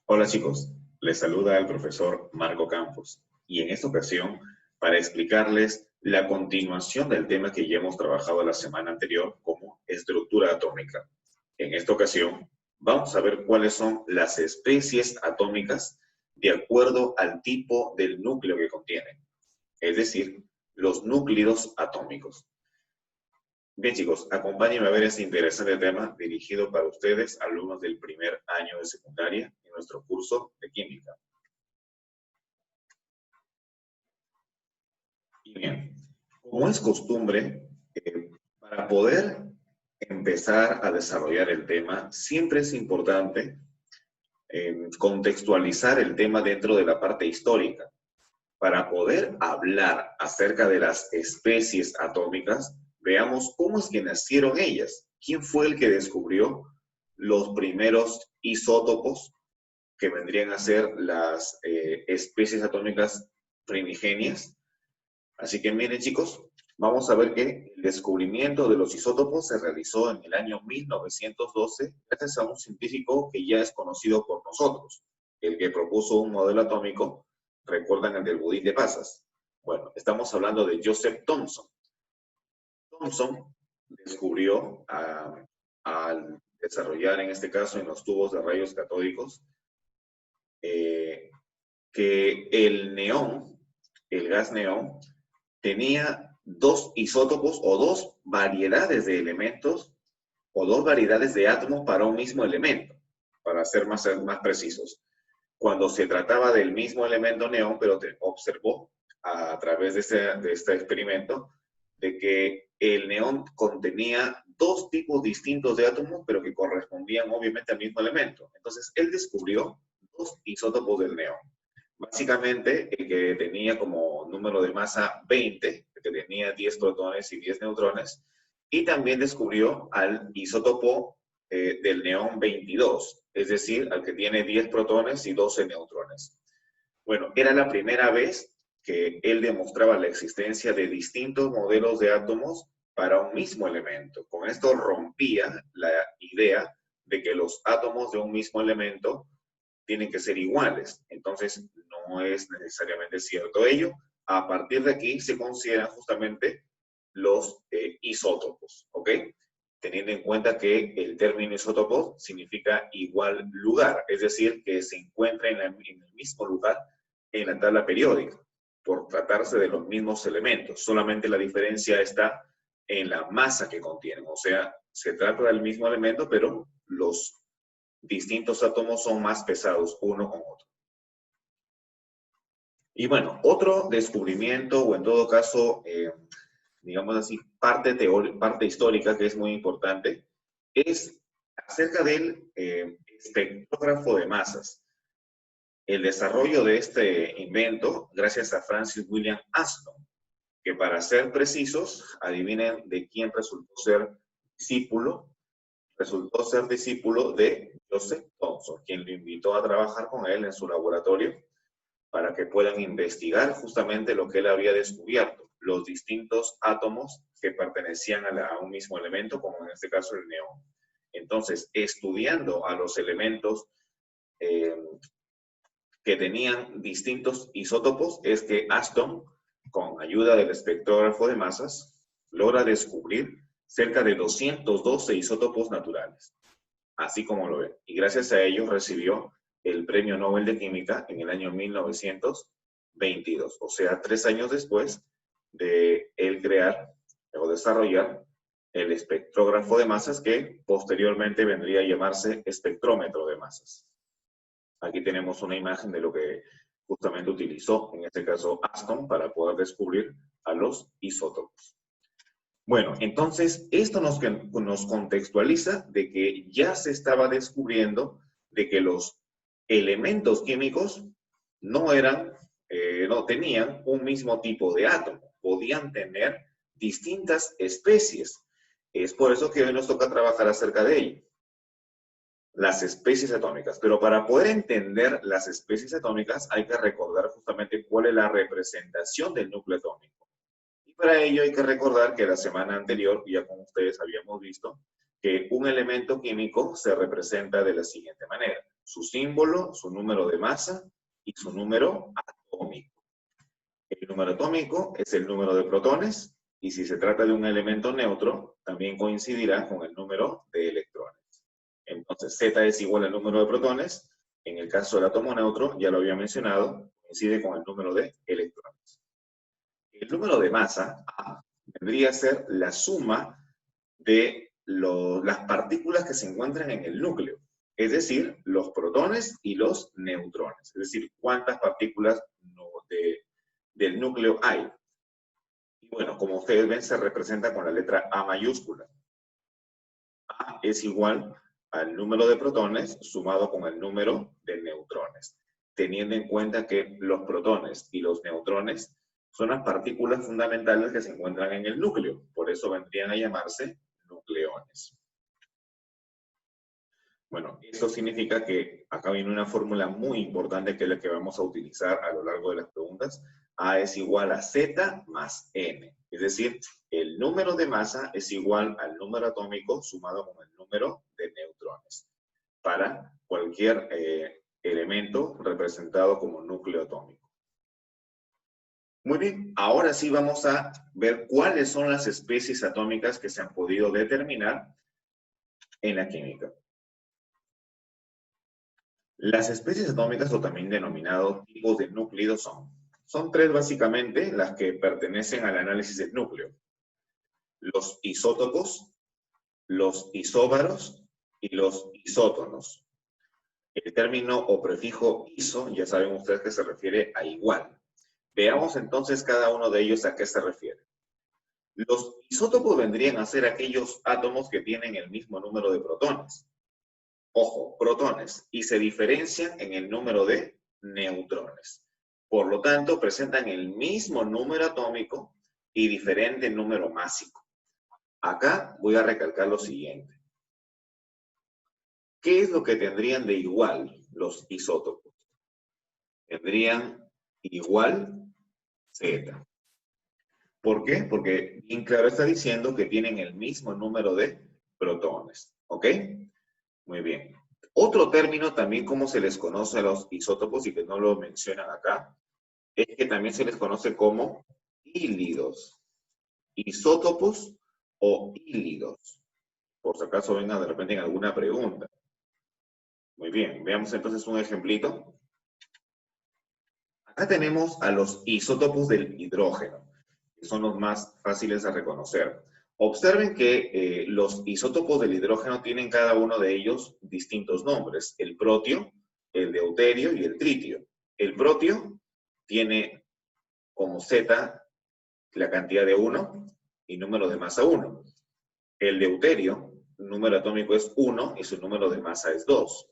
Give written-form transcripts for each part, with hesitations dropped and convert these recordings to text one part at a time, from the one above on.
Hola chicos, les saluda el profesor Marco Campos y en esta ocasión para explicarles la continuación del tema que ya hemos trabajado la semana anterior como estructura atómica. En esta ocasión vamos a ver cuáles son las especies atómicas de acuerdo al tipo del núcleo que contienen, es decir, los núclidos atómicos. Bien chicos, acompáñenme a ver este interesante tema dirigido para ustedes, alumnos del primer año de secundaria en nuestro curso de química. Y bien, como es costumbre, para poder empezar a desarrollar el tema, siempre es importante contextualizar el tema dentro de la parte histórica. Para poder hablar acerca de las especies atómicas, veamos cómo es que nacieron ellas. ¿Quién fue el que descubrió los primeros isótopos que vendrían a ser las especies atómicas primigenias? Así que miren chicos, vamos a ver que el descubrimiento de los isótopos se realizó en el año 1912 gracias a un científico que ya es conocido por nosotros, el que propuso un modelo atómico. ¿Recuerdan el del budín de pasas? Bueno, estamos hablando de Joseph Thomson. Thomson descubrió al desarrollar, en este caso, en los tubos de rayos catódicos, que el neón, el gas neón, tenía dos isótopos o dos variedades de elementos o dos variedades de átomos para un mismo elemento, para ser más precisos. Cuando se trataba del mismo elemento neón, pero observó a través de este experimento de que el neón contenía dos tipos distintos de átomos, pero que correspondían obviamente al mismo elemento. Entonces, él descubrió dos isótopos del neón. Básicamente, el que tenía como número de masa 20, el que tenía 10 protones y 10 neutrones, y también descubrió al isótopo del neón 22, es decir, al que tiene 10 protones y 12 neutrones. Bueno, era la primera vez que él demostraba la existencia de distintos modelos de átomos para un mismo elemento. Con esto rompía la idea de que los átomos de un mismo elemento tienen que ser iguales. Entonces, no es necesariamente cierto ello. A partir de aquí se consideran justamente los isótopos, ¿ok? Teniendo en cuenta que el término isótopo significa igual lugar, es decir, que se encuentra en el mismo lugar en la tabla periódica, por tratarse de los mismos elementos. Solamente la diferencia está en la masa que contienen, o sea, se trata del mismo elemento, pero los distintos átomos son más pesados uno con otro. Y bueno, otro descubrimiento, o en todo caso, digamos así, parte histórica que es muy importante, es acerca del espectrógrafo de masas. El desarrollo de este invento, gracias a Francis William Aston, que para ser precisos, adivinen de quién resultó ser discípulo de Joseph Thomson, quien lo invitó a trabajar con él en su laboratorio para que puedan investigar justamente lo que él había descubierto, los distintos átomos que pertenecían a un mismo elemento, como en este caso el neón. Entonces, estudiando a los elementos que tenían distintos isótopos, es que Aston, con ayuda del espectrógrafo de masas, logra descubrir cerca de 212 isótopos naturales, así como lo ven. Y gracias a ello recibió el Premio Nobel de Química en el año 1922, o sea, 3 años después de él crear o desarrollar el espectrógrafo de masas, que posteriormente vendría a llamarse espectrómetro de masas. Aquí tenemos una imagen de lo que justamente utilizó, en este caso, Aston, para poder descubrir a los isótopos. Bueno, entonces, esto nos contextualiza de que ya se estaba descubriendo de que los elementos químicos no tenían un mismo tipo de átomo, podían tener distintas especies. Es por eso que hoy nos toca trabajar acerca de ello. Las especies atómicas. Pero para poder entender las especies atómicas hay que recordar justamente cuál es la representación del núcleo atómico. Y para ello hay que recordar que la semana anterior, ya con ustedes habíamos visto, que un elemento químico se representa de la siguiente manera. su símbolo, su número de masa y su número atómico. El número atómico es el número de protones y si se trata de un elemento neutro, también coincidirá con el número de electrones. Entonces, Z es igual al número de protones. En el caso del átomo neutro, ya lo había mencionado, coincide con el número de electrones. El número de masa, A, vendría a ser la suma de las partículas que se encuentran en el núcleo, es decir, los protones y los neutrones, es decir, cuántas partículas del núcleo hay. Y bueno, como ustedes ven, se representa con la letra A mayúscula. A es igual al número de protones sumado con el número de neutrones, teniendo en cuenta que los protones y los neutrones son las partículas fundamentales que se encuentran en el núcleo, por eso vendrían a llamarse nucleones. Bueno, esto significa que acá viene una fórmula muy importante que es la que vamos a utilizar a lo largo de las preguntas. A es igual a Z más N. Es decir, el número de masa es igual al número atómico sumado con el número de neutrones para cualquier elemento representado como núcleo atómico. Muy bien, ahora sí vamos a ver cuáles son las especies atómicas que se han podido determinar en la química. Las especies atómicas, o también denominados tipos de núclidos, son tres básicamente las que pertenecen al análisis del núcleo. Los isótopos, los isóbaros y los isótonos. El término o prefijo iso, ya saben ustedes que se refiere a igual. Veamos entonces cada uno de ellos a qué se refiere. Los isótopos vendrían a ser aquellos átomos que tienen el mismo número de protones. Ojo, protones, y se diferencian en el número de neutrones. Por lo tanto, presentan el mismo número atómico y diferente número másico. Acá voy a recalcar lo siguiente. ¿Qué es lo que tendrían de igual los isótopos? Tendrían igual Z. ¿Por qué? Porque bien claro está diciendo que tienen el mismo número de protones. ¿Ok? Muy bien. Otro término también como se les conoce a los isótopos y que no lo mencionan acá, es que también se les conoce como hílidos. Isótopos o hílidos. Por si acaso venga de repente en alguna pregunta. Muy bien, veamos entonces un ejemplito. Acá tenemos a los isótopos del hidrógeno, que son los más fáciles de reconocer. Observen que los isótopos del hidrógeno tienen cada uno de ellos distintos nombres. El protio, el deuterio y el tritio. El protio tiene como Z la cantidad de 1 y número de masa 1. El deuterio, número atómico es 1 y su número de masa es 2.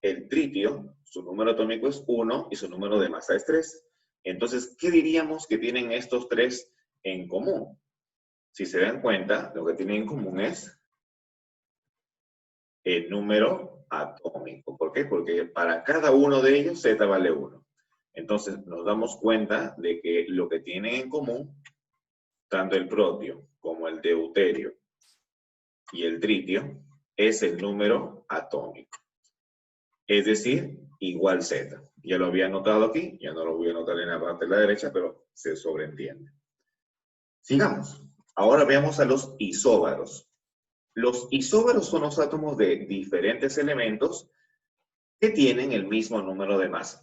El tritio, su número atómico es 1 y su número de masa es 3. Entonces, ¿qué diríamos que tienen estos tres en común? Si se dan cuenta, lo que tienen en común es el número atómico. ¿Por qué? Porque para cada uno de ellos Z vale 1. Entonces nos damos cuenta de que lo que tienen en común, tanto el protio como el deuterio y el tritio, es el número atómico. Es decir, igual Z. Ya lo había anotado aquí, ya no lo voy a anotar en la parte de la derecha, pero se sobreentiende. Sigamos. Ahora veamos a los isóbaros. Los isóbaros son los átomos de diferentes elementos que tienen el mismo número de masa.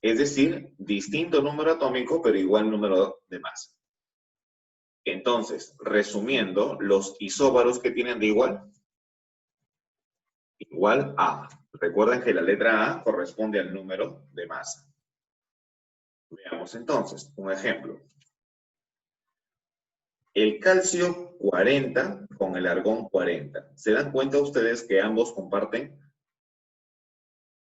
Es decir, distinto número atómico, pero igual número de masa. Entonces, resumiendo, los isóbaros que tienen de igual A. Recuerden que la letra A corresponde al número de masa. Veamos entonces un ejemplo. El calcio 40 con el argón 40. ¿Se dan cuenta ustedes que ambos comparten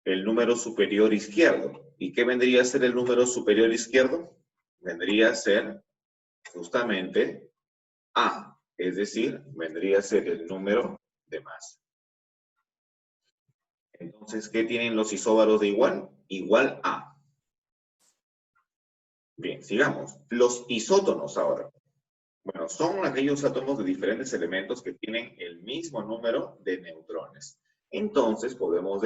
el número superior izquierdo? ¿Y qué vendría a ser el número superior izquierdo? Vendría a ser justamente A, es decir, vendría a ser el número de masa. Entonces, ¿qué tienen los isóbaros de igual? Igual A. Bien, sigamos. Los isótonos ahora. Bueno, son aquellos átomos de diferentes elementos que tienen el mismo número de neutrones. Entonces, podemos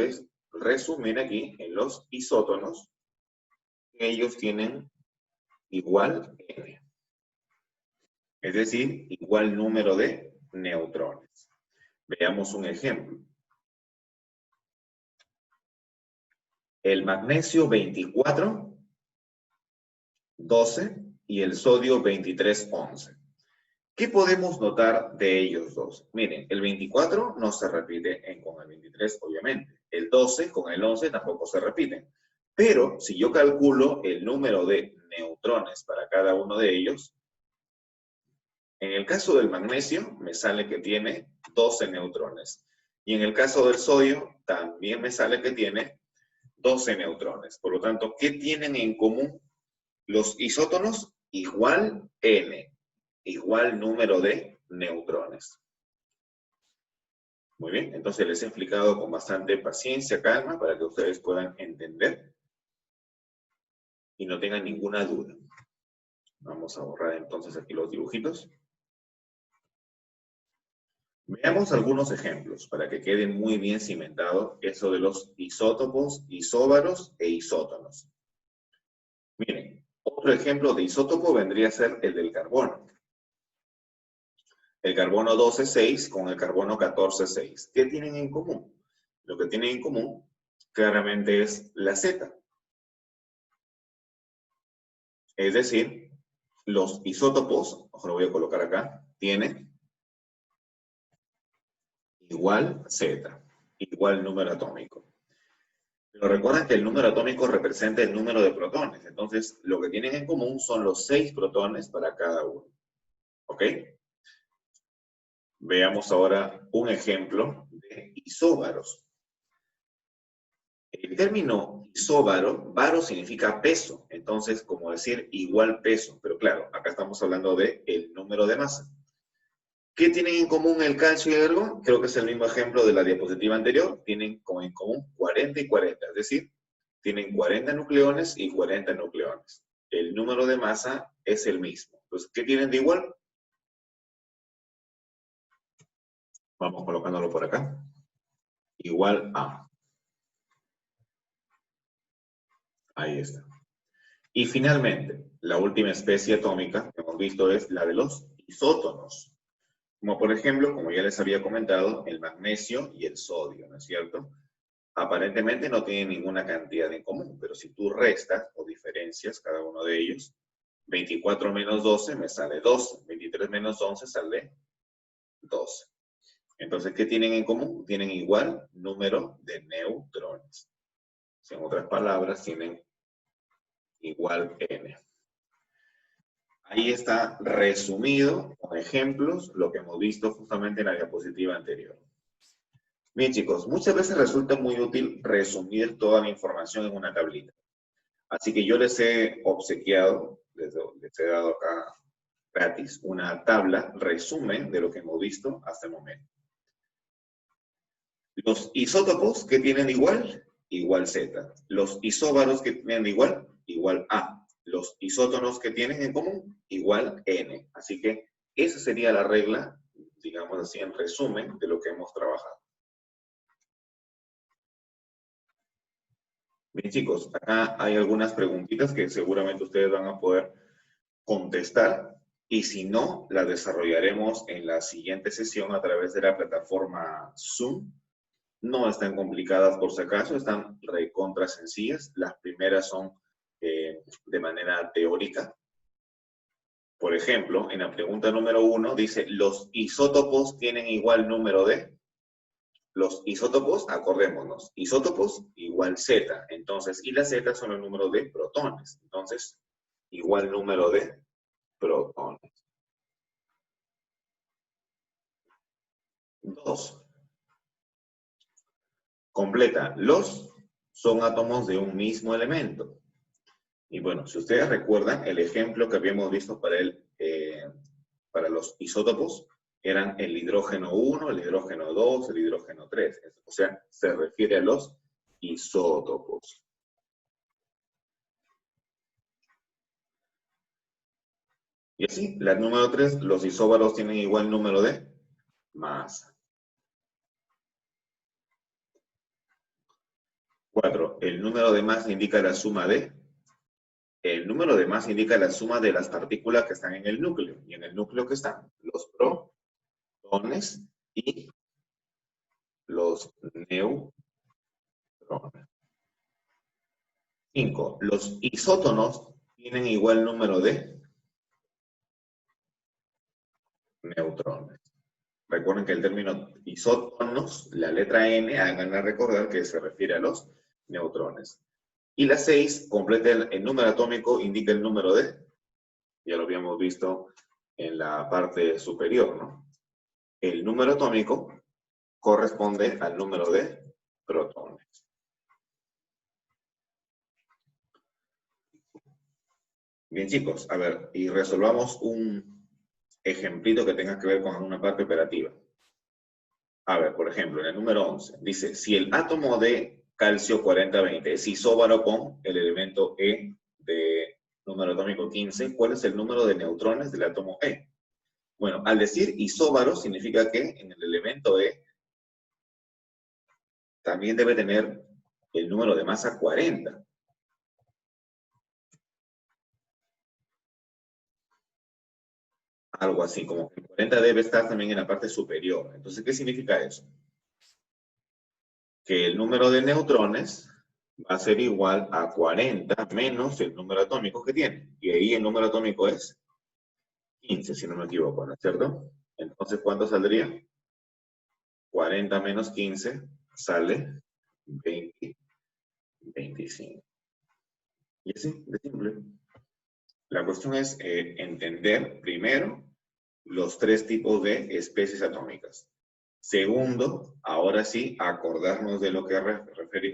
resumir aquí en los isótonos, ellos tienen igual N. Es decir, igual número de neutrones. Veamos un ejemplo. El magnesio 24, 12 y el sodio 23, 11. ¿Qué podemos notar de ellos dos? Miren, el 24 no se repite con el 23, obviamente. El 12 con el 11 tampoco se repiten. Pero si yo calculo el número de neutrones para cada uno de ellos, en el caso del magnesio me sale que tiene 12 neutrones. Y en el caso del sodio también me sale que tiene 12 neutrones. Por lo tanto, ¿qué tienen en común los isótonos? Igual N, igual número de neutrones. Muy bien, entonces les he explicado con bastante paciencia, calma, para que ustedes puedan entender y no tengan ninguna duda. Vamos a borrar entonces aquí los dibujitos. Veamos algunos ejemplos para que quede muy bien cimentado eso de los isótopos, isóbaros e isótonos. Miren, otro ejemplo de isótopo vendría a ser el del carbono. El carbono 12,6 con el carbono 14,6. ¿Qué tienen en común? Lo que tienen en común claramente es la Z. Es decir, los isótopos, ojo, lo voy a colocar acá, tienen igual Z, igual número atómico. Pero recuerden que el número atómico representa el número de protones. Entonces, lo que tienen en común son los 6 protones para cada uno. ¿Ok? Veamos ahora un ejemplo de isóbaros. El término isóbaro, baro significa peso. Entonces, como decir igual peso. Pero claro, acá estamos hablando de el número de masa. ¿Qué tienen en común el calcio y el argón? Creo que es el mismo ejemplo de la diapositiva anterior. Tienen en común 40 y 40, es decir, tienen 40 nucleones y 40 nucleones. El número de masa es el mismo. Entonces, ¿qué tienen de igual? Vamos colocándolo por acá. Igual a. Ahí está. Y finalmente, la última especie atómica que hemos visto es la de los isótonos. Como por ejemplo, como ya les había comentado, el magnesio y el sodio, ¿no es cierto? Aparentemente no tienen ninguna cantidad en común, pero si tú restas o diferencias cada uno de ellos, 24 menos 12 me sale 12, 23 menos 11 sale 12. Entonces, ¿qué tienen en común? Tienen igual número de neutrones. En otras palabras, tienen igual N. Ahí está resumido con ejemplos lo que hemos visto justamente en la diapositiva anterior. Bien, chicos, muchas veces resulta muy útil resumir toda la información en una tablita. Así que yo les he obsequiado, les he dado acá gratis, una tabla resumen de lo que hemos visto hasta el momento. Los isótopos que tienen igual, igual Z. Los isóbaros que tienen igual, igual A. Los isótonos que tienen en común, igual N. Así que esa sería la regla, digamos así, en resumen de lo que hemos trabajado. Bien, chicos, acá hay algunas preguntitas que seguramente ustedes van a poder contestar y si no, las desarrollaremos en la siguiente sesión a través de la plataforma Zoom. No están complicadas por si acaso, están recontra sencillas. Las primeras son de manera teórica. Por ejemplo, en la pregunta número 1 dice, ¿los isótopos tienen igual número de? Los isótopos, acordémonos, isótopos igual Z. Entonces, y la Z son el número de protones. Entonces, igual número de protones. 2. Completa. Los son átomos de un mismo elemento. Y bueno, si ustedes recuerdan, el ejemplo que habíamos visto para los isótopos eran el hidrógeno 1, el hidrógeno 2, el hidrógeno 3. O sea, se refiere a los isótopos. Y así, la número 3, los isóbaros tienen igual número de masa. 4. El número de masa indica la suma de... El número de masa indica la suma de las partículas que están en el núcleo. Y en el núcleo que están los protones y los neutrones. 5. Los isótonos tienen igual número de neutrones. Recuerden que el término isótonos, la letra N, hagan a recordar que se refiere a los neutrones. Y la 6, completa el número atómico, indica el número de, ya lo habíamos visto en la parte superior, ¿no? El número atómico corresponde al número de protones. Bien, chicos, a ver, y resolvamos un ejemplito que tenga que ver con una parte operativa. A ver, por ejemplo, en el número 11, dice, si el átomo de calcio 4020 es isóbaro con el elemento E de número atómico 15, ¿cuál es el número de neutrones del átomo E? Bueno, al decir isóbaro significa que en el elemento E también debe tener el número de masa 40. Algo así, como que el 40 debe estar también en la parte superior. Entonces, ¿qué significa eso? Que el número de neutrones va a ser igual a 40 menos el número atómico que tiene. Y ahí el número atómico es 15, si no me equivoco, ¿no es cierto? Entonces, ¿cuánto saldría? 40 menos 15 sale 20, 25. Y así, de simple. La cuestión es entender, primero, los 3 tipos de especies atómicas. Segundo, ahora sí, acordarnos de lo que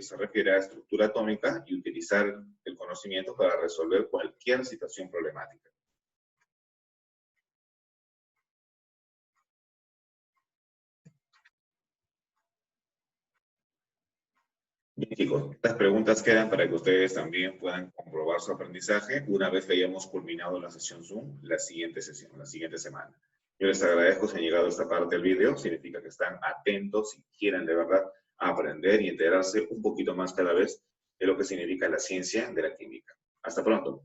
se refiere a estructura atómica y utilizar el conocimiento para resolver cualquier situación problemática. Bien, chicos, estas preguntas quedan para que ustedes también puedan comprobar su aprendizaje una vez que hayamos culminado la sesión Zoom, la siguiente sesión, la siguiente semana. Yo les agradezco si han llegado a esta parte del video, significa que están atentos y quieren de verdad aprender y enterarse un poquito más cada vez de lo que significa la ciencia de la química. Hasta pronto.